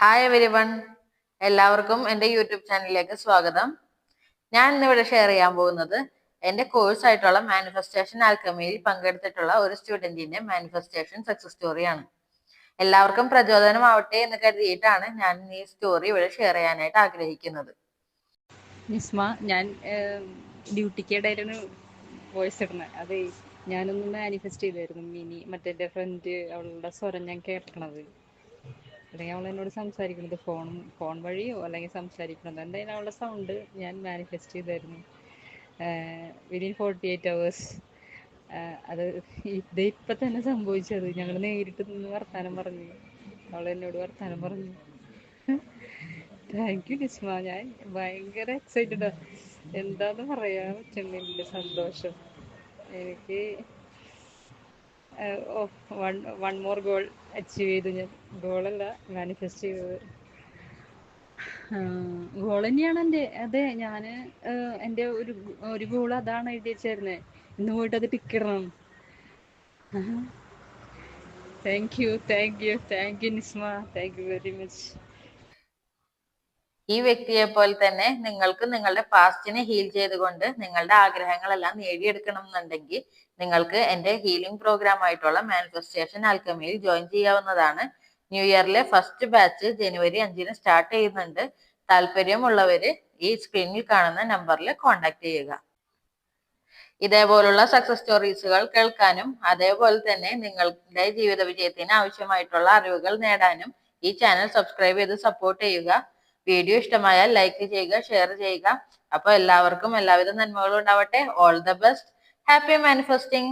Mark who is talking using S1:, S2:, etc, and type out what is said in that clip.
S1: Hi everyone, എല്ലാവർക്കും എൻ്റെ YouTube ചാനലിലേക്ക് സ്വാഗതം. ഞാൻ ഇന്നിവിടെ ഷെയർ ചെയ്യാൻ പോകുന്നത് എൻ്റെ കോഴ്സ് ആയിട്ടുള്ള മാനിഫെസ്റ്റേഷൻ ആൽക്കമിയിൽ പങ്കെടുത്തിട്ടുള്ള ഒരു സ്റ്റുഡൻറ്റിന്റെ മാനിഫെസ്റ്റേഷൻ സക്സസ് സ്റ്റോറിയാണ്. എല്ലാവർക്കും പ്രചോദനമാവട്ടെ എന്ന് കരുതിയിട്ടാണ് ഞാൻ ഈ സ്റ്റോറി ഇവിടെ ഷെയർ ചെയ്യാനായിട്ട് ആഗ്രഹിക്കുന്നത്.
S2: നിസ്മ, ഞാൻ ഡ്യൂട്ടിക്കിടയിലാണ് വോയിസ് ഇടുന്നത്. അതെ, ഞാനൊന്ന് മാനിഫെസ്റ്റ് ചെയ്തായിരുന്നു മിനി. മറ്റേ ഫ്രണ്ട് അവളുടെ സ്വരം ഞാൻ കേൾക്കണത്, അല്ലെങ്കിൽ അവൾ എന്നോട് സംസാരിക്കുന്നത് ഫോൺ വഴിയോ അല്ലെങ്കിൽ സംസാരിക്കണത്, എന്തായാലും അവളുടെ സൗണ്ട് ഞാൻ മാനിഫെസ്റ്റ് ചെയ്തായിരുന്നു വിതിൻ 48 hours. അത് ഇപ്പം തന്നെ സംഭവിച്ചത്. ഞങ്ങൾ നേരിട്ട് നിന്ന് വർത്താനം പറഞ്ഞു, അവൾ എന്നോട് വർത്താനം പറഞ്ഞു. താങ്ക് യു നിസ്മ, ഞാൻ ഭയങ്കര എക്സൈറ്റഡാ. എന്താന്ന് പറയാൻ പറ്റുന്നില്ല സന്തോഷം എനിക്ക്. വൺ മോർ ഗോൾ അച്ചീവ് ചെയ്തു. ഞാൻ ഗോളല്ല മാനിഫെസ്റ്റ് ചെയ്തത്, ഗോൾ തന്നെയാണ് എൻ്റെ. അതെ, ഞാൻ എൻ്റെ ഒരു ഗോൾ അതാണ് എഴുതി വെച്ചായിരുന്നത്. ഇന്ന് പോയിട്ട് അത് ടിക്കിടണം. Thank you Nisma, thank you very much.
S1: ഈ വ്യക്തിയെ പോലെ തന്നെ നിങ്ങൾക്ക് നിങ്ങളുടെ പാസ്റ്റിനെ ഹീൽ ചെയ്തുകൊണ്ട് നിങ്ങളുടെ ആഗ്രഹങ്ങളെല്ലാം നേടിയെടുക്കണം എന്നുണ്ടെങ്കിൽ നിങ്ങൾക്ക് എൻ്റെ ഹീലിംഗ് പ്രോഗ്രാം ആയിട്ടുള്ള മാനിഫെസ്റ്റേഷൻ ആൽക്കമിയിൽ ജോയിൻ ചെയ്യാവുന്നതാണ്. ന്യൂ ഇയറിലെ ഫസ്റ്റ് ബാച്ച് ജനുവരി 5-ന് സ്റ്റാർട്ട് ചെയ്യുന്നുണ്ട്. താല്പര്യമുള്ളവര് ഈ സ്ക്രീനിൽ കാണുന്ന നമ്പറിൽ കോൺടാക്ട് ചെയ്യുക. ഇതേപോലുള്ള സക്സസ് സ്റ്റോറീസുകൾ കേൾക്കാനും അതേപോലെ തന്നെ നിങ്ങളുടെ ജീവിത വിജയത്തിന് ആവശ്യമായിട്ടുള്ള അറിവുകൾ നേടാനും ഈ ചാനൽ സബ്സ്ക്രൈബ് ചെയ്ത് സപ്പോർട്ട് ചെയ്യുക. വീഡിയോ ഇഷ്ടമായാൽ ലൈക്ക് ചെയ്യുക, ഷെയർ ചെയ്യുക. അപ്പോൾ എല്ലാവർക്കും എല്ലാവിധ നന്മകളും ഉണ്ടാവട്ടെ. All the best. Happy manifesting.